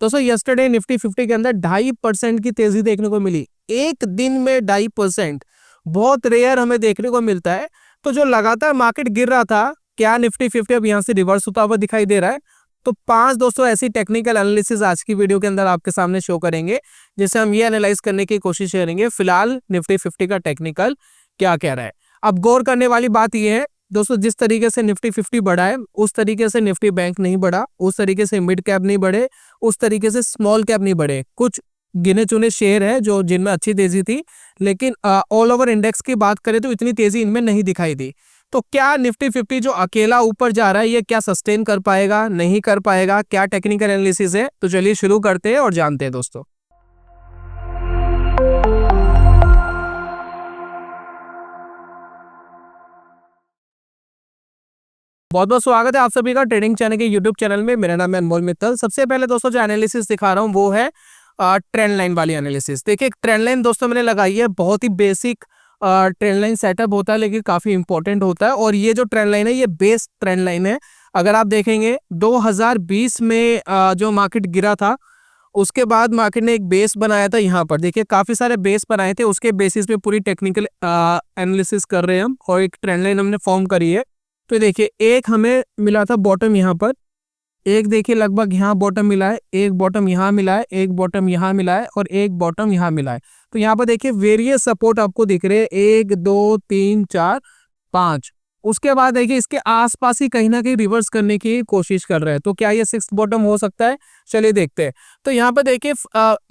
दोस्तों yesterday Nifty 50 के अंदर 2.5% की तेजी देखने को मिली, एक दिन में 2.5%, बहुत रेयर हमें देखने को मिलता है। तो जो लगातार मार्केट गिर रहा था, क्या निफ्टी 50 अब यहाँ से रिवर्स होता हुआ दिखाई दे रहा है? तो 5 दोस्तों ऐसी टेक्निकल एनालिसिस आज की वीडियो के अंदर आपके सामने शो करेंगे, जिससे हम ये एनालाइज करने की कोशिश करेंगे फिलहाल निफ्टी 50 का टेक्निकल क्या कह रहा है। अब गौर करने वाली बात यह है दोस्तों, जिस तरीके से निफ्टी 50 बढ़ा है उस तरीके से निफ्टी बैंक नहीं बढ़ा, उस तरीके से मिड कैप नहीं बढ़े, उस तरीके से स्मॉल कैप नहीं बढ़े। कुछ गिने चुने शेयर है जो जिनमें अच्छी तेजी थी, लेकिन ऑल ओवर इंडेक्स की बात करें तो इतनी तेजी इनमें नहीं दिखाई दी। तो क्या निफ्टी 50 जो अकेला ऊपर जा रहा है ये क्या सस्टेन कर पाएगा, नहीं कर पाएगा, क्या टेक्निकल एनालिसिस है? तो चलिए शुरू करते हैं और जानते हैं दोस्तों। बहुत बहुत स्वागत है आप सभी का ट्रेडिंग चैनल के यूट्यूब चैनल में। मेरा नाम है अनमोल मित्तल। सबसे पहले दोस्तों जो एनालिसिस दिखा रहा हूँ वो है ट्रेंड लाइन वाली एनालिसिस। देखिए ट्रेंड लाइन दोस्तों मैंने लगाई है, बहुत ही बेसिक ट्रेंड लाइन सेटअप होता है लेकिन काफी इंपॉर्टेंट होता है। और ये जो ट्रेंड लाइन है ये बेस ट्रेंड लाइन है। अगर आप देखेंगे 2020 में जो मार्केट गिरा था उसके बाद मार्केट ने एक बेस बनाया था। यहाँ पर देखिए काफी सारे बेस बनाए थे, उसके बेसिस पे पूरी टेक्निकल एनालिसिस कर रहे हैं हम और एक ट्रेंड लाइन हमने फॉर्म करी है। तो देखिए एक हमें मिला था बॉटम यहाँ पर, एक देखिए लगभग यहाँ बॉटम मिला है, एक बॉटम यहाँ मिला है, एक बॉटम यहाँ मिला है और एक बॉटम यहाँ मिला है। तो यहाँ पर देखिए वेरियस सपोर्ट आपको दिख रहे हैं, 1 2 3 4 5। उसके बाद देखिए इसके आसपास ही कहीं ना कहीं रिवर्स करने की कोशिश कर रहे हैं। तो क्या ये 6th बॉटम हो सकता है? चलिए देखते हैं। तो यहाँ पर देखिए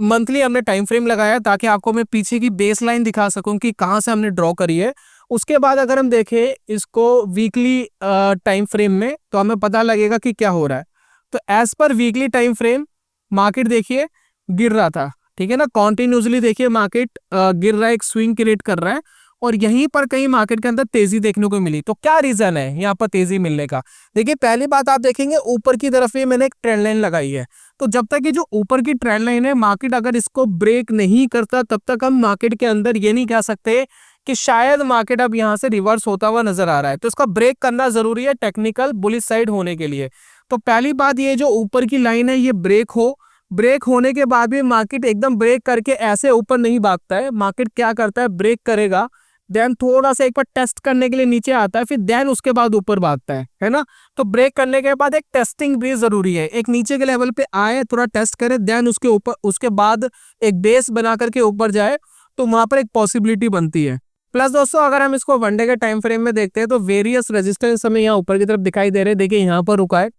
मंथली हमने टाइम फ्रेम लगाया ताकि आपको मैं पीछे की बेस लाइन दिखा सकूं कि कहाँ से हमने ड्रॉ करी है। उसके बाद अगर हम देखें इसको वीकली टाइम फ्रेम में तो हमें पता लगेगा कि क्या हो रहा है। तो एज पर वीकली टाइम फ्रेम मार्केट देखिए गिर रहा था, ठीक है ना, कॉन्टिन्यूसली देखिए मार्केट गिर रहा है, एक स्विंग क्रिएट कर रहा है और यहीं पर कहीं मार्केट के अंदर तेजी देखने को मिली। तो क्या रीजन है यहाँ पर तेजी मिलने का? देखिए पहली बात आप देखेंगे ऊपर की तरफ ही मैंने एक ट्रेंड लाइन लगाई है। तो जब तक ये जो ऊपर की ट्रेंड लाइन है मार्केट अगर इसको ब्रेक नहीं करता तब तक हम मार्केट के अंदर ये नहीं कह सकते कि शायद मार्केट अब यहाँ से रिवर्स होता हुआ नजर आ रहा है। तो इसका ब्रेक करना जरूरी है टेक्निकल बुलिश साइड होने के लिए। तो पहली बात ये जो ऊपर की लाइन है ये ब्रेक हो, ब्रेक होने के बाद भी मार्केट एकदम ब्रेक करके ऐसे ऊपर नहीं भागता है। मार्केट क्या करता है, ब्रेक करेगा, देन थोड़ा सा एक बार टेस्ट करने के लिए नीचे आता है, फिर देन उसके बाद ऊपर भागता है ना। तो ब्रेक करने के बाद एक टेस्टिंग भी जरूरी है, एक नीचे के लेवल पे आए, थोड़ा टेस्ट करे, देन उसके ऊपर उसके बाद एक बेस बना करके ऊपर जाए, तो वहां पर एक पॉसिबिलिटी बनती है। प्लस दोस्तों अगर हम इसको वनडे के टाइम फ्रेम में देखते हैं तो वेरियस रेजिस्टेंस हमें यहाँ ऊपर की तरफ दिखाई दे रहे हैं। देखिए यहाँ पर रुका है,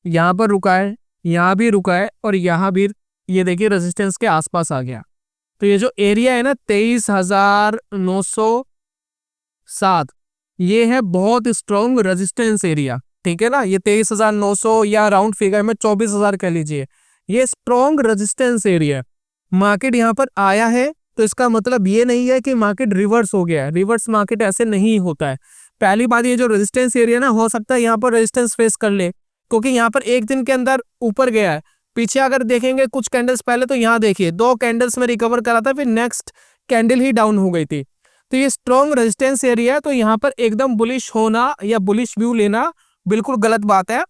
यहाँ पर रुका है, यहाँ भी रुका है और यहाँ भी ये देखिए रेजिस्टेंस के आसपास आ गया। तो ये जो एरिया है ना 23,907, ये है बहुत स्ट्रॉन्ग रेजिस्टेंस एरिया, ठीक है ना। ये 23,900 या राउंड फिगर में 24,000 कह लीजिए, ये स्ट्रॉन्ग रेजिस्टेंस एरिया। मार्केट यहाँ पर आया है तो इसका मतलब ये नहीं है कि मार्केट रिवर्स हो गया है। रिवर्स मार्केट ऐसे नहीं होता है। पहली बात ये जो रेजिस्टेंस एरिया ना हो सकता है यहाँ पर रेजिस्टेंस फेस कर ले, क्योंकि यहाँ पर एक दिन के अंदर ऊपर गया है। पीछे अगर देखेंगे कुछ कैंडल्स पहले तो यहाँ देखिए 2 कैंडल्स में रिकवर करा था, फिर नेक्स्ट कैंडल ही डाउन हो गई थी। तो ये स्ट्रॉन्ग रेजिस्टेंस एरिया है। तो यहाँ पर एकदम बुलिश होना या बुलिश व्यू लेना बिल्कुल गलत बात है,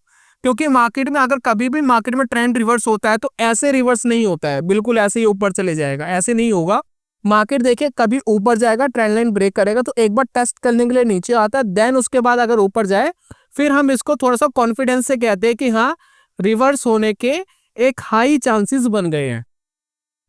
क्योंकि मार्केट में अगर कभी भी मार्केट में ट्रेंड रिवर्स होता है तो ऐसे रिवर्स नहीं होता है, बिल्कुल ऐसे ही ऊपर चले जाएगा, ऐसे नहीं होगा। मार्केट देखिए कभी ऊपर जाएगा, ट्रेंड लाइन ब्रेक करेगा तो एक बार टेस्ट करने के लिए नीचे आता है, देन उसके बाद अगर ऊपर जाए फिर हम इसको थोड़ा सा कॉन्फिडेंस से कहते हैं कि हाँ रिवर्स होने के एक हाई चांसेस बन गए हैं,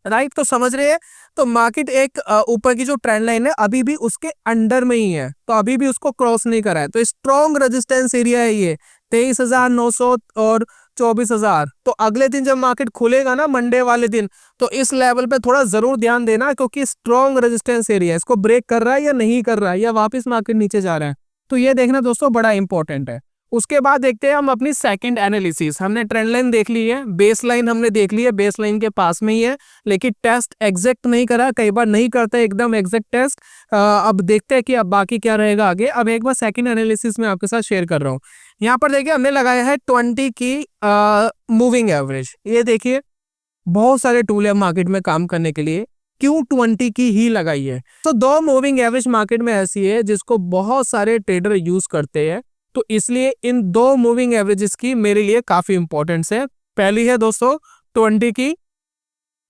राइट। तो समझ रहे हैं। तो मार्केट एक ऊपर की जो ट्रेंड लाइन है अभी भी उसके अंडर में ही है, तो अभी भी उसको क्रॉस नहीं करा है। तो स्ट्रॉन्ग रेजिस्टेंस एरिया है ये 23,900 और 24,000। तो अगले दिन जब मार्केट खुलेगा ना मंडे वाले दिन, तो इस लेवल पे थोड़ा जरूर ध्यान देना, क्योंकि स्ट्रॉन्ग रेजिस्टेंस एरिया इसको ब्रेक कर रहा है या नहीं कर रहा है, या वापस मार्केट नीचे जा रहा है। तो ये देखना दोस्तों बड़ा इंपॉर्टेंट है। उसके बाद देखते हैं हम अपनी सेकंड एनालिसिस। हमने ट्रेंड लाइन देख ली है, बेस लाइन हमने देख ली है, बेस लाइन के पास में ही है, लेकिन टेस्ट एग्जैक्ट नहीं करा, कई बार नहीं करता एकदम एग्जैक्ट टेस्ट। अब देखते हैं कि अब बाकी क्या रहेगा आगे। अब एक बार सेकंड एनालिसिस में आपके साथ शेयर कर रहा हूँ। यहाँ पर देखिए हमने लगाया है 20 की मूविंग एवरेज। ये देखिए बहुत सारे टूल है मार्केट में काम करने के लिए, क्यों 20 की ही लगाई है? तो 2 मूविंग एवरेज मार्केट में ऐसी है जिसको बहुत सारे ट्रेडर यूज करते हैं, तो इसलिए इन 2 मूविंग एवरेजेस की मेरे लिए काफी इंपॉर्टेंस है। पहली है दोस्तों 20 की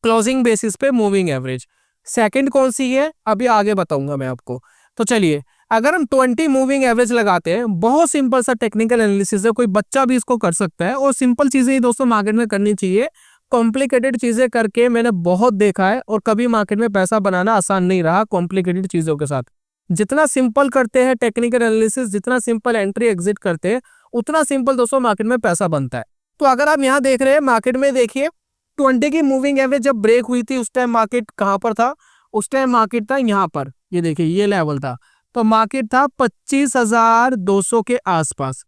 क्लोजिंग बेसिस पे मूविंग एवरेज। सेकंड कौन सी है अभी आगे बताऊंगा मैं आपको। तो चलिए, अगर हम 20 मूविंग एवरेज लगाते हैं, बहुत सिंपल सा टेक्निकल एनालिसिस है, कोई बच्चा भी इसको कर सकता है, और सिंपल चीजें ही दोस्तों मार्केट में करनी चाहिए। कॉम्प्लिकेटेड चीजें करके मैंने बहुत देखा है, और कभी मार्केट में पैसा बनाना आसान नहीं रहा कॉम्प्लिकेटेड चीजों के साथ। जितना सिंपल करते हैं टेक्निकल एनालिसिस, जितना सिंपल एंट्री एग्जिट करते हैं, उतना सिंपल दोस्तों मार्केट में पैसा बनता है। तो अगर आप यहाँ देख रहे हैं मार्केट में, देखिए 20 की मूविंग एवरेज जब ब्रेक हुई थी, उस टाइम मार्केट कहां पर था? उस टाइम मार्केट था यहाँ पर, ये देखिए ये लेवल था। तो मार्केट था 25,200 के आसपास।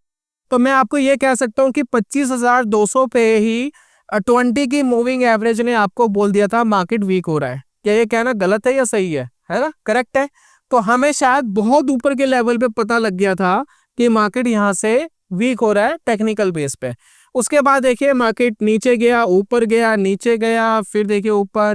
तो मैं आपको ये कह सकता हूँ कि 25,200 पे ही 20 की मूविंग एवरेज ने आपको बोल दिया था मार्केट वीक हो रहा है। क्या ये कहना गलत है या सही है ना? करेक्ट है। तो हमें शायद बहुत ऊपर के लेवल पे पता लग गया था कि मार्केट यहाँ से वीक हो रहा है टेक्निकल बेस पे। उसके बाद देखिए मार्केट नीचे गया, ऊपर गया, नीचे गया, फिर देखिए ऊपर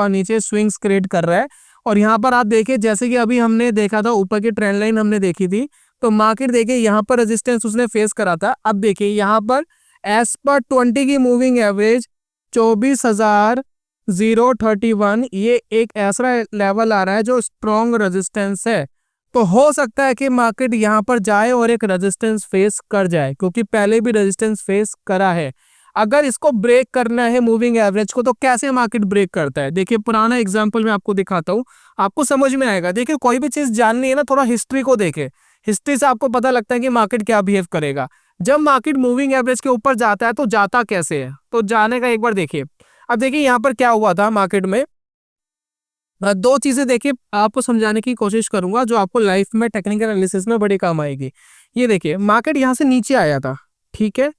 नीचे स्विंग्स क्रिएट कर रहा है। और यहाँ पर आप देखिए, जैसे कि अभी हमने देखा था ऊपर की ट्रेंड लाइन हमने देखी थी, तो मार्केट देखिए यहाँ पर रेजिस्टेंस उसने फेस करा था। अब देखिए यहाँ पर एज पर 20 की मूविंग एवरेज 24,031, ये एक ऐसा लेवल आ रहा है जो स्ट्रॉन्ग रेजिस्टेंस है। तो हो सकता है कि मार्केट यहाँ पर जाए और एक रेजिस्टेंस फेस कर जाए, क्योंकि पहले भी रेजिस्टेंस फेस करा है। अगर इसको ब्रेक करना है मूविंग एवरेज को, तो कैसे मार्केट ब्रेक करता है? देखिए पुराना एग्जांपल मैं आपको दिखाता हूँ, आपको समझ में आएगा। देखिए कोई भी चीज जाननी है ना, थोड़ा हिस्ट्री को देखे, हिस्ट्री से आपको पता लगता है कि मार्केट क्या बिहेव करेगा। जब मार्केट मूविंग एवरेज के ऊपर जाता है तो जाता कैसे है, तो जाने का एक बार देखिए। अब देखिए यहाँ पर क्या हुआ था मार्केट में, दो चीजें देखिए आपको समझाने की कोशिश करूंगा जो आपको लाइफ में टेक्निकल एनालिसिस में बड़ी काम आएगी। ये देखिए मार्केट यहाँ से नीचे आया था, ठीक है,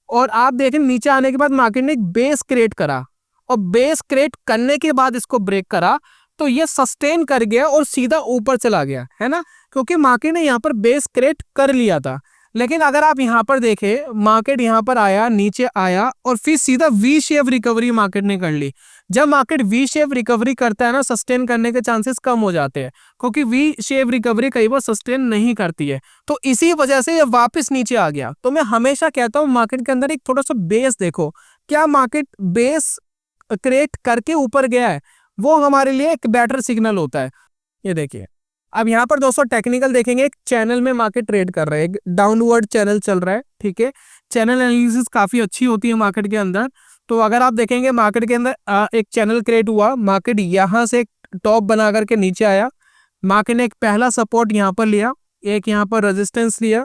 और आप देखें नीचे आने के बाद मार्केट ने एक बेस क्रिएट करा, और बेस क्रिएट करने के बाद इसको ब्रेक करा, तो ये सस्टेन कर गया और सीधा ऊपर चला गया, है ना, क्योंकि मार्केट ने यहाँ पर बेस क्रिएट कर लिया था। लेकिन अगर आप यहाँ पर देखें, मार्केट यहाँ पर आया, नीचे आया, और फिर सीधा वी शेप रिकवरी मार्केट ने कर ली। जब मार्केट वी शेप रिकवरी करता है ना, सस्टेन करने के चांसेस कम हो जाते हैं, क्योंकि वी शेप रिकवरी कई बार सस्टेन नहीं करती है। तो इसी वजह से ये वापस नीचे आ गया। तो मैं हमेशा कहता हूँ मार्केट के अंदर एक थोड़ा सा बेस देखो, क्या मार्केट बेस क्रिएट करके ऊपर गया है, वो हमारे लिए एक बेटर सिग्नल होता है। ये देखिए अब यहाँ पर दोस्तों टेक्निकल देखेंगे, एक चैनल में मार्केट ट्रेड कर रहे हैं, डाउनवर्ड चैनल चल रहा है, ठीक है। चैनल एनालिसिस काफी अच्छी होती है मार्केट के अंदर। तो अगर आप देखेंगे मार्केट के अंदर एक चैनल क्रिएट हुआ, मार्केट यहाँ से एक टॉप बना करके नीचे आया, मार्केट ने एक पहला सपोर्ट यहाँ पर लिया, एक यहाँ पर रेजिस्टेंस लिया,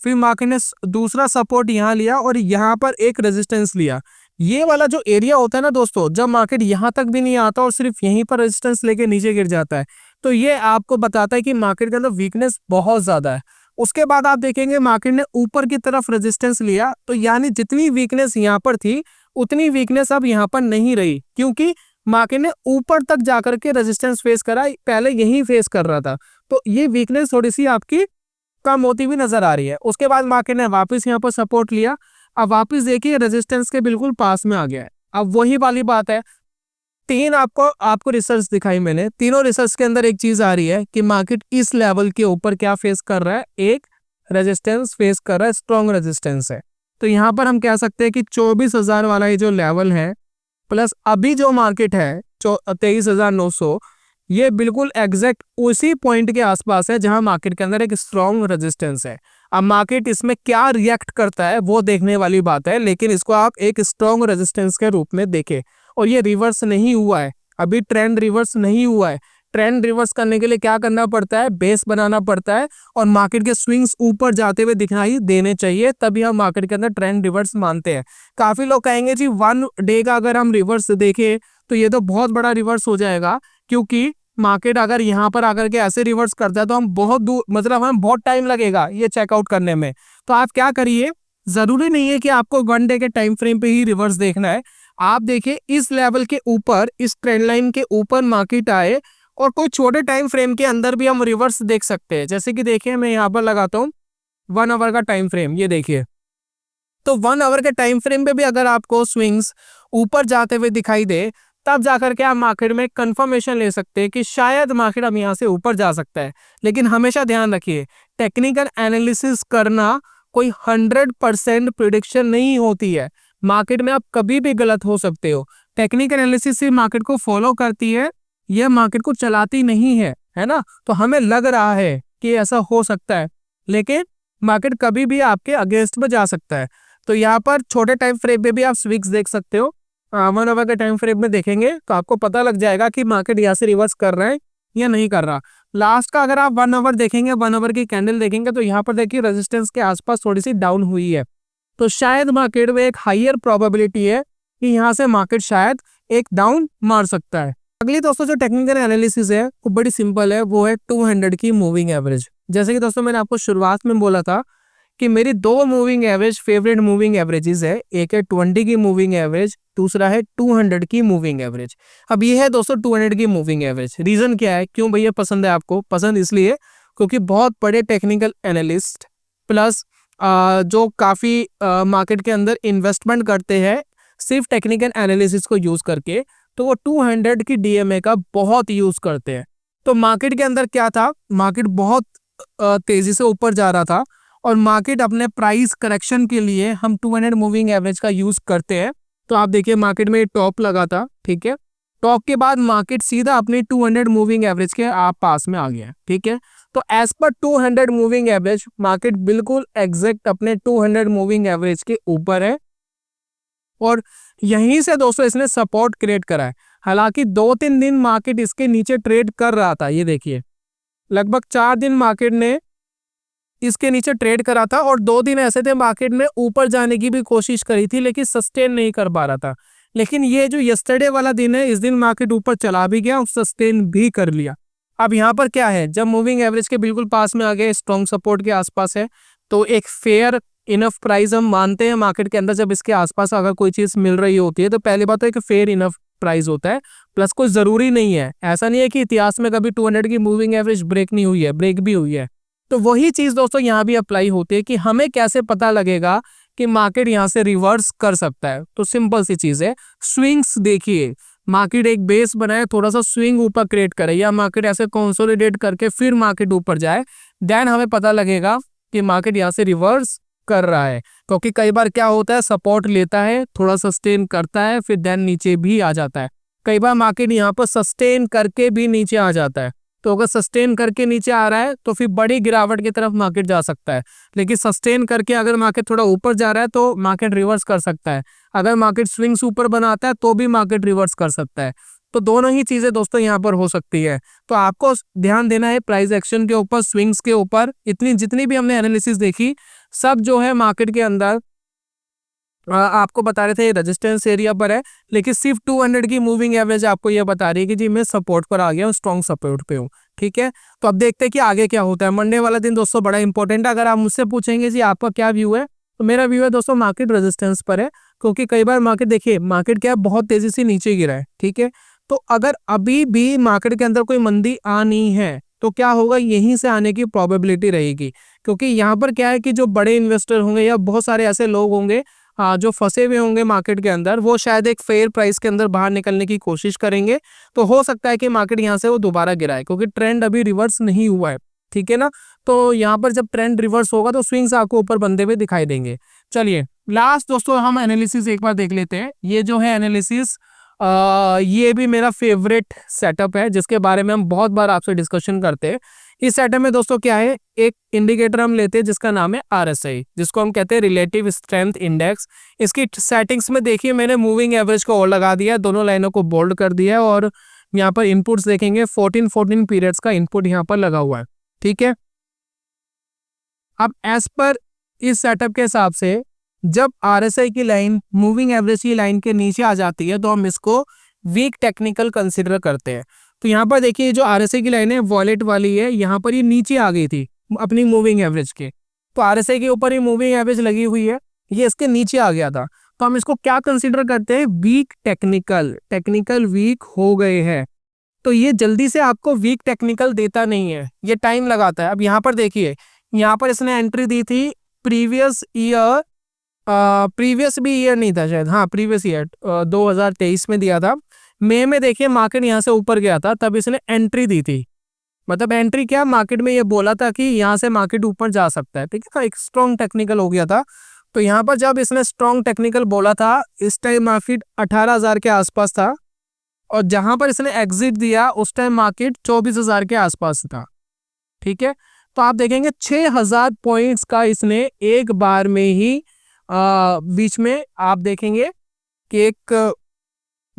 फिर मार्केट ने दूसरा सपोर्ट यहाँ लिया, और यहाँ पर एक रेजिस्टेंस लिया। ये वाला जो एरिया होता है ना दोस्तों, जब मार्केट यहाँ तक भी नहीं आता और सिर्फ यहीं पर रेजिस्टेंस लेके नीचे गिर जाता है, तो ये आपको बताता है कि मार्केट के अंदर वीकनेस बहुत ज्यादा है। उसके बाद आप देखेंगे मार्केट ने ऊपर की तरफ रेजिस्टेंस लिया, तो यानी जितनी वीकनेस यहाँ पर थी उतनी वीकनेस अब यहाँ पर नहीं रही, क्योंकि मार्केट ने ऊपर तक जाकर के रेजिस्टेंस फेस करा, पहले यही फेस कर रहा था। तो ये वीकनेस थोड़ी सी आपकी कम होती हुई नजर आ रही है। उसके बाद मार्केट ने वापस यहाँ पर सपोर्ट लिया, अब वापस देखिए रेजिस्टेंस के बिल्कुल पास में आ गया है। अब वही वाली बात है, तीन आपको रिसर्च दिखाई मैंने, तीनों रिसर्च के अंदर एक चीज आ रही है कि मार्केट इस लेवल के ऊपर क्या फेस कर रहा है, एक रेजिस्टेंस फेस कर रहा है, स्ट्रॉन्ग रेजिस्टेंस है। तो यहाँ पर हम कह सकते हैं कि 24,000 वाला ये जो लेवल है प्लस अभी जो मार्केट है 23,900, ये बिल्कुल एग्जैक्ट उसी पॉइंट के आसपास है जहां मार्केट के अंदर एक स्ट्रॉन्ग रेजिस्टेंस है। अब मार्केट इसमें क्या रिएक्ट करता है वो देखने वाली बात है, लेकिन इसको आप एक स्ट्रॉन्ग रेजिस्टेंस के रूप में देखें। और ये रिवर्स नहीं हुआ है, अभी ट्रेंड रिवर्स नहीं हुआ है। ट्रेंड रिवर्स करने के लिए क्या करना पड़ता है, बेस बनाना पड़ता है, और मार्केट के स्विंग्स ऊपर जाते हुए दिखाई देने चाहिए, तभी हम मार्केट के अंदर ट्रेंड रिवर्स मानते हैं। काफी लोग कहेंगे जी 1 डे का अगर हम रिवर्स देखें तो ये तो बहुत बड़ा रिवर्स हो जाएगा, क्योंकि मार्केट अगर यहाँ पर आकर के ऐसे रिवर्स करता है तो हम बहुत दूर, मतलब हमें बहुत टाइम लगेगा ये चेकआउट करने में। तो आप क्या करिए, जरूरी नहीं है कि आपको 1 डे के टाइम फ्रेम पे ही रिवर्स देखना है। आप देखिए इस लेवल के ऊपर, इस ट्रेंड लाइन के ऊपर मार्केट आए, और कोई छोटे टाइम फ्रेम के अंदर भी हम रिवर्स देख सकते हैं। जैसे कि देखिए मैं यहाँ पर लगाता हूँ 1 आवर का टाइम फ्रेम, ये देखिए, तो 1 आवर के टाइम फ्रेम पे भी अगर आपको स्विंग्स ऊपर जाते हुए दिखाई दे, तब जाकर के आप मार्केट में कंफर्मेशन ले सकते हैं कि शायद मार्केट अब यहाँ से ऊपर जा सकता है। लेकिन हमेशा ध्यान रखिए, टेक्निकल एनालिसिस करना कोई 100% प्रिडिक्शन नहीं होती है। मार्केट में आप कभी भी गलत हो सकते हो। टेक्निकल एनालिसिस से मार्केट को फॉलो करती है, यह मार्केट को चलाती नहीं है ना। तो हमें लग रहा है कि ऐसा हो सकता है, लेकिन मार्केट कभी भी आपके अगेंस्ट में जा सकता है। तो यहाँ पर छोटे टाइम फ्रेम में भी आप स्विंग्स देख सकते हो। 1 आवर के टाइम फ्रेम में देखेंगे तो आपको पता लग जाएगा कि मार्केट यहाँ से रिवर्स कर रहा है या नहीं कर रहा। लास्ट का अगर आप 1 आवर देखेंगे, 1 आवर की कैंडल देखेंगे, तो यहाँ पर देखिए रेजिस्टेंस के आसपास थोड़ी सी डाउन हुई है। तो शायद मार्केट में एक हायर प्रोबेबिलिटी है कि यहाँ से मार्केट शायद एक डाउन मार सकता है। अगली दोस्तों जो टेक्निकल एनालिसिस है वो बड़ी सिंपल है, वो है 200 की मूविंग एवरेज। जैसे कि दोस्तों मैंने आपको शुरुआत में बोला था कि मेरी 2 moving average favourite moving averages है, एक है 20 की मूविंग एवरेज, दूसरा है 200 की मूविंग एवरेज। अब ये है दोस्तों 200 की मूविंग एवरेज। रीजन क्या है, क्यों भैया पसंद है आपको? पसंद इसलिए क्योंकि बहुत बड़े टेक्निकल एनालिस्ट प्लस जो काफ़ी मार्केट के अंदर इन्वेस्टमेंट करते हैं सिर्फ टेक्निकल एनालिसिस को यूज़ करके, तो वो 200 की डीएमए का बहुत यूज़ करते हैं। तो मार्केट के अंदर क्या था, मार्केट बहुत तेज़ी से ऊपर जा रहा था और मार्केट अपने प्राइस करेक्शन के लिए हम 200 मूविंग एवरेज का यूज़ करते हैं। तो आप देखिए मार्केट में टॉप लगा था, ठीक है। टॉप के बाद मार्केट सीधा अपने 200 मूविंग एवरेज के आप पास में आ गया, ठीक है। तो एज पर 200 मूविंग एवरेज मार्केट बिल्कुल एग्जैक्ट अपने 200 मूविंग एवरेज के ऊपर है और यहीं से दोस्तों इसने सपोर्ट क्रिएट करा है। हालांकि 2-3 दिन मार्केट इसके नीचे ट्रेड कर रहा था, ये देखिए लगभग 4 दिन मार्केट ने इसके नीचे ट्रेड करा था और 2 दिन ऐसे थे मार्केट ने ऊपर जाने की भी कोशिश करी थी लेकिन सस्टेन नहीं कर पा रहा था। लेकिन ये जो यस्टरडे वाला दिन है, इस दिन मार्केट ऊपर चला भी गया और सस्टेन भी कर लिया। अब यहाँ पर क्या है, जब मूविंग एवरेज के बिल्कुल पास में आ गए, स्ट्रॉन्ग सपोर्ट के आसपास है, तो एक फेयर इनफ प्राइस हम मानते हैं मार्केट के अंदर। जब इसके आसपास अगर कोई चीज मिल रही होती है तो पहली बात तो एक फेयर इनफ प्राइस होता है। प्लस कोई जरूरी नहीं है, ऐसा नहीं है कि इतिहास में कभी 200 की मूविंग एवरेज ब्रेक नहीं हुई है, ब्रेक भी हुई है। तो वही चीज दोस्तों यहाँ भी अप्लाई होती है कि हमें कैसे पता लगेगा कि मार्केट यहाँ से रिवर्स कर सकता है। तो सिंपल सी चीज है, स्विंग्स देखिए। मार्केट एक बेस बनाए, थोड़ा सा स्विंग ऊपर क्रिएट करे या मार्केट ऐसे कंसोलिडेट करके फिर मार्केट ऊपर जाए, देन हमें पता लगेगा कि मार्केट यहाँ से रिवर्स कर रहा है। क्योंकि कई बार क्या होता है, सपोर्ट लेता है, थोड़ा सस्टेन करता है, फिर देन नीचे भी आ जाता है। कई बार मार्केट यहाँ पर सस्टेन करके भी नीचे आ जाता है। तो अगर सस्टेन करके नीचे आ रहा है तो फिर बड़ी गिरावट की तरफ मार्केट जा सकता है, लेकिन सस्टेन करके अगर मार्केट थोड़ा ऊपर जा रहा है तो मार्केट रिवर्स कर सकता है। अगर मार्केट स्विंग्स ऊपर बनाता है तो भी मार्केट रिवर्स कर सकता है। तो दोनों ही चीजें दोस्तों यहाँ पर हो सकती है। तो आपको ध्यान देना है प्राइस एक्शन के ऊपर, स्विंग्स के ऊपर। इतनी जितनी भी हमने एनालिसिस देखी सब जो है मार्केट के अंदर आपको बता रहे थे रेजिस्टेंस एरिया पर है, लेकिन सिर्फ 200 की मूविंग एवरेज आपको ये बता रही है कि जी मैं सपोर्ट पर आ गया हूँ, स्ट्रॉन्ग सपोर्ट पे हूँ, ठीक है। तो अब देखते हैं कि आगे क्या होता है। मंडे वाला दिन दोस्तों बड़ा इंपॉर्टेंट है। अगर आप मुझसे पूछेंगे जी आपका क्या व्यू है, तो मेरा व्यू है दोस्तों मार्केट रेजिस्टेंस पर है। क्योंकि कई बार मार्केट देखिए, मार्केट क्या बहुत तेजी से नीचे गिरा है, ठीक है। तो अगर अभी भी मार्केट के अंदर कोई मंदी आनी है तो क्या होगा, यहीं से आने की प्रोबेबिलिटी रहेगी। क्योंकि यहाँ पर क्या है कि जो बड़े इन्वेस्टर होंगे या बहुत सारे ऐसे लोग होंगे जो फंसे हुए होंगे मार्केट के अंदर, वो शायद एक फेयर प्राइस के अंदर बाहर निकलने की कोशिश करेंगे। तो हो सकता है कि मार्केट यहाँ से वो दोबारा गिराए, क्योंकि ट्रेंड अभी रिवर्स नहीं हुआ है, ठीक है ना। तो यहाँ पर जब ट्रेंड रिवर्स होगा तो स्विंग्स आपको ऊपर बनते हुए दिखाई देंगे। चलिए लास्ट दोस्तों हम एनालिसिस एक बार देख लेते हैं। ये जो है एनालिसिस ये भी मेरा फेवरेट सेटअप है, जिसके बारे में हम बहुत बार आपसे डिस्कशन करते हैं। इस सेटअप में दोस्तों क्या है, एक इंडिकेटर हम लेते हैं जिसका नाम है RSI, जिसको हम कहते हैं रिलेटिव स्ट्रेंथ इंडेक्स। इसकी सेटिंग्स में देखिए मैंने मूविंग एवरेज को और लगा दिया है, दोनों लाइनों को बोल्ड कर दिया है और यहाँ पर इनपुट्स देखेंगे 14 पीरियड्स का इनपुट यहाँ पर लगा हुआ है, ठीक है। अब एज पर इस सेटअप के हिसाब से जब RSI की लाइन मूविंग एवरेज की लाइन के नीचे आ जाती है तो हम इसको वीक टेक्निकल कंसिडर करते हैं। तो यहाँ पर देखिए जो RSI की लाइन है वॉलेट वाली है, यहाँ पर ये नीचे आ गई थी अपनी मूविंग एवरेज के। तो RSI के ऊपर ये मूविंग एवरेज लगी हुई है, ये इसके नीचे आ गया था। तो हम इसको क्या कंसिडर करते हैं, वीक टेक्निकल वीक हो गए हैं। तो ये जल्दी से आपको वीक टेक्निकल देता नहीं है, ये टाइम लगाता है। अब यहाँ पर देखिए, यहाँ पर इसने एंट्री दी थी प्रीवियस भी ईयर नहीं था शायद, हाँ प्रीवियस ईयर 2023 में दिया था। मई में देखिए मार्केट यहाँ से ऊपर गया था, तब इसने एंट्री दी थी। मतलब एंट्री क्या, मार्केट में ये बोला था कि यहाँ से मार्केट ऊपर जा सकता है, ठीक है। एक स्ट्रॉन्ग टेक्निकल हो गया था। तो यहाँ पर जब इसने स्ट्रॉन्ग टेक्निकल बोला था, इस टाइम मार्केट 18,000 के आसपास था, और जहां पर इसने एग्जिट दिया उस टाइम मार्केट 24,000 के आसपास था। ठीक है, तो आप देखेंगे 6,000 पॉइंट्स का इसने एक बार में ही बीच में आप देखेंगे कि एक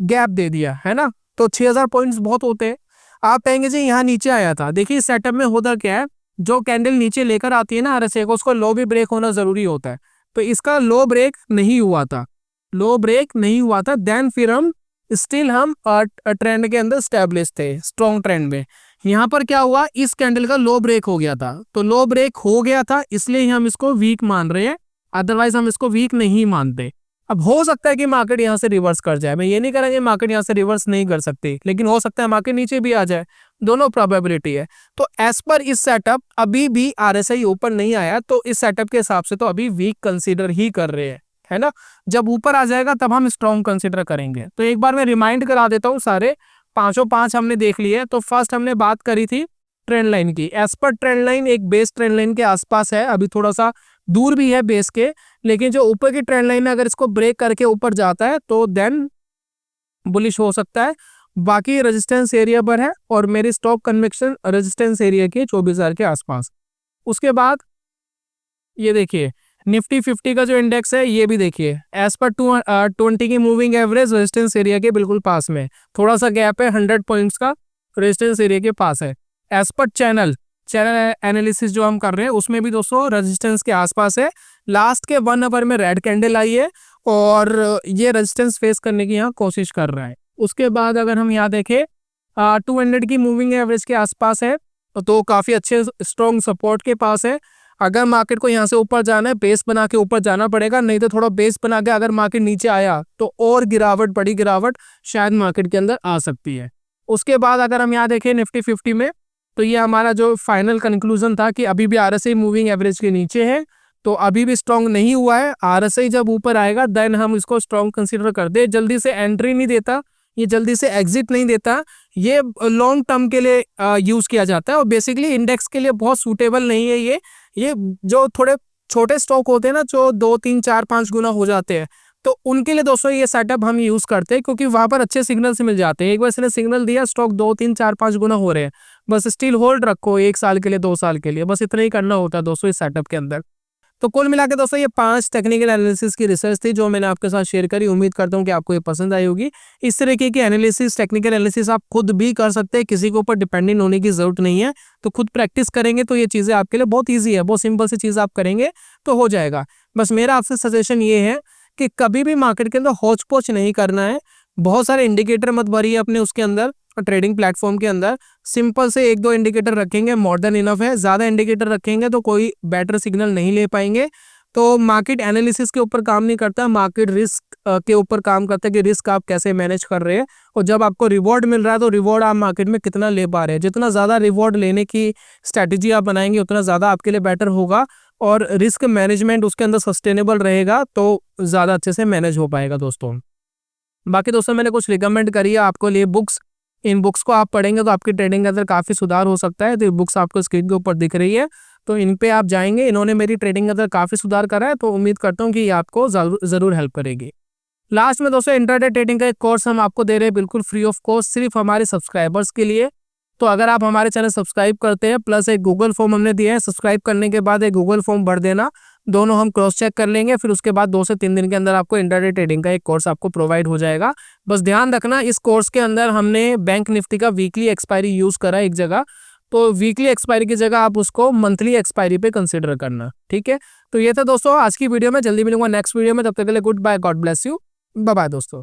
गैप दे दिया है ना। तो 6,000 पॉइंट्स बहुत होते हैं। आप कहेंगे जी यहाँ नीचे आया था, देखिए सेटअप में होता क्या है, जो कैंडल नीचे लेकर आती है ना आरएसआई को, उसको लो भी ब्रेक होना जरूरी होता है। तो इसका लो ब्रेक नहीं हुआ था, लो ब्रेक नहीं हुआ था, देन फिर हम स्टिल हम ट्रेंड के अंदर स्टैब्लिश थे, स्ट्रॉन्ग ट्रेंड में। यहाँ पर क्या हुआ, इस कैंडल का लो ब्रेक हो गया था, तो लो ब्रेक हो गया था इसलिए हम इसको वीक मान रहे हैं, अदरवाइज हम इसको वीक नहीं मानते। अब हो सकता है कि मार्केट यहाँ से रिवर्स कर जाए, मैं ये नहीं कह रहा कि मार्केट यहाँ से रिवर्स नहीं कर सकती, लेकिन हो सकता है मार्केट नीचे भी आ जाए, दोनों प्रोबेबिलिटी है। तो एज पर इस सेटअप अभी भी आरएसआई ऊपर नहीं आया, तो इस सेटअप के हिसाब से तो अभी वीक कंसीडर ही कर रहे हैं, है ना। जब ऊपर आ जाएगा तब हम स्ट्रॉन्ग कंसीडर करेंगे। तो एक बार मैं रिमाइंड करा देता हूँ, सारे पांचों पांच हमने देख लिए। तो फर्स्ट हमने बात करी थी ट्रेंड लाइन की। एज पर ट्रेंड लाइन एक बेस ट्रेंड लाइन के आसपास है, अभी थोड़ा सा दूर भी है बेस के, लेकिन जो ऊपर की ट्रेंड लाइन है अगर इसको ब्रेक करके ऊपर जाता है तो देन बुलिश हो सकता है। बाकी रेजिस्टेंस एरिया पर है और मेरी स्टॉक कन्विक्शन रेजिस्टेंस एरिया के 24,000 के आसपास। उसके बाद ये देखिए निफ्टी 50 का जो इंडेक्स है ये भी देखिए एज पर 20 की मूविंग एवरेज रेजिस्टेंस एरिया के बिल्कुल पास में, थोड़ा सा गैप है 100 पॉइंट्स का, रेजिस्टेंस एरिया के पास है। एज पर चैनल एनालिसिस जो हम कर रहे हैं उसमें भी दोस्तों रेजिस्टेंस के आसपास है। लास्ट के 1 आवर में रेड कैंडल आई है और ये रेजिस्टेंस फेस करने की यहाँ कोशिश कर रहा है। उसके बाद अगर हम यहाँ देखें 200 की मूविंग एवरेज के आसपास है, तो काफ़ी अच्छे स्ट्रॉन्ग सपोर्ट के पास है। अगर मार्केट को यहाँ से ऊपर जाना है बेस बना के ऊपर जाना पड़ेगा, नहीं तो थोड़ा बेस बना के अगर मार्केट नीचे आया तो और गिरावट, बड़ी गिरावट शायद मार्केट के अंदर आ सकती है। उसके बाद अगर हम यहाँ देखें निफ्टी 50 में, तो ये हमारा जो फाइनल कंक्लूजन था कि अभी भी आरएसआई मूविंग एवरेज के नीचे है, तो अभी भी स्ट्रॉन्ग नहीं हुआ है। आरएसआई जब ऊपर आएगा देन हम इसको स्ट्रॉन्ग कंसीडर कर दे। जल्दी से एंट्री नहीं देता, ये जल्दी से एग्जिट नहीं देता, ये लॉन्ग टर्म के लिए यूज किया जाता है और बेसिकली इंडेक्स के लिए बहुत सूटेबल नहीं है। ये जो थोड़े छोटे स्टॉक होते हैं ना, जो 2, 3, 4, 5 गुना हो जाते हैं, तो उनके लिए दोस्तों ये सेटअप हम यूज करते हैं, क्योंकि वहां पर अच्छे सिग्नल से मिल जाते हैं। एक बार इसने सिग्नल दिया, स्टॉक 2, 3, 4, 5 गुना हो रहे हैं, बस स्टिल होल्ड रखो 1 साल के लिए, 2 साल के लिए, बस इतना ही करना होता है दोस्तों इस सेटअप के अंदर। तो कुल मिला के दोस्तों ये 5 टेक्निकल एनालिसिस की रिसर्च थी जो मैंने आपके साथ शेयर करी। उम्मीद करता हूँ कि आपको ये पसंद आई होगी। इस तरीके की एनालिसिस, टेक्निकल एनालिसिस आप खुद भी कर सकते हैं, किसी के ऊपर डिपेंडेंट होने की जरूरत नहीं है। तो खुद प्रैक्टिस करेंगे तो ये चीज़ें आपके लिए बहुत ईजी है, बहुत सिंपल सी चीज़ आप करेंगे तो हो जाएगा। बस मेरा आपसे सजेशन ये है कि कभी भी मार्केट के अंदर हौच पौच नहीं करना है। बहुत सारे इंडिकेटर मत भरिए अपने उसके अंदर, ट्रेडिंग प्लेटफॉर्म के अंदर सिंपल से 1-2 इंडिकेटर रखेंगे, मोर देन इनफ है। ज़्यादा इंडिकेटर रखेंगे तो कोई बेटर सिग्नल नहीं ले पाएंगे। तो मार्केट एनालिसिस के ऊपर काम नहीं करता, मार्केट रिस्क के ऊपर काम करता है कि रिस्क आप कैसे मैनेज कर रहे हैं, और जब आपको रिवॉर्ड मिल रहा है तो रिवॉर्ड आप मार्केट में कितना ले पा रहे हैं। जितना ज़्यादा रिवॉर्ड लेने की स्ट्रैटेजी आप बनाएंगे उतना ज़्यादा आपके लिए बेटर होगा, और रिस्क मैनेजमेंट उसके अंदर सस्टेनेबल रहेगा तो ज़्यादा अच्छे से मैनेज हो पाएगा दोस्तों। बाकी दोस्तों मैंने कुछ रिकमेंड करी है आपको लिए बुक्स, इन बुक्स को आप पढ़ेंगे तो आपकी ट्रेडिंग के अंदर काफ़ी सुधार हो सकता है। तो ये बुक्स आपको स्क्रीन के ऊपर दिख रही है, तो इन पे आप जाएंगे, इन्होंने मेरी ट्रेडिंग के अंदर काफ़ी सुधार करा है, तो उम्मीद करता हूँ कि ये आपको ज़रूर हेल्प करेगी। लास्ट में दोस्तों इंट्राडे ट्रेडिंग का एक कोर्स हम आपको दे रहे हैं बिल्कुल फ्री ऑफ कॉस्ट, सिर्फ हमारे सब्सक्राइबर्स के लिए। तो अगर आप हमारे चैनल सब्सक्राइब करते हैं, प्लस एक गूगल फॉर्म हमने दिया है, सब्सक्राइब करने के बाद एक गूगल फॉर्म भर देना, दोनों हम क्रॉस चेक कर लेंगे, फिर उसके बाद 2 से 3 दिन के अंदर आपको इंट्राडे ट्रेडिंग का एक कोर्स आपको प्रोवाइड हो जाएगा। बस ध्यान रखना इस कोर्स के अंदर हमने बैंक निफ्टी का वीकली एक्सपायरी यूज़ करा एक जगह, तो वीकली एक्सपायरी की जगह आप उसको मंथली एक्सपायरी पे कंसिडर करना, ठीक है। तो ये था दोस्तों आज की वीडियो में, जल्दी मिलूंगा नेक्स्ट वीडियो में, तब तक के लिए goodbye, God bless you, bye bye दोस्तों।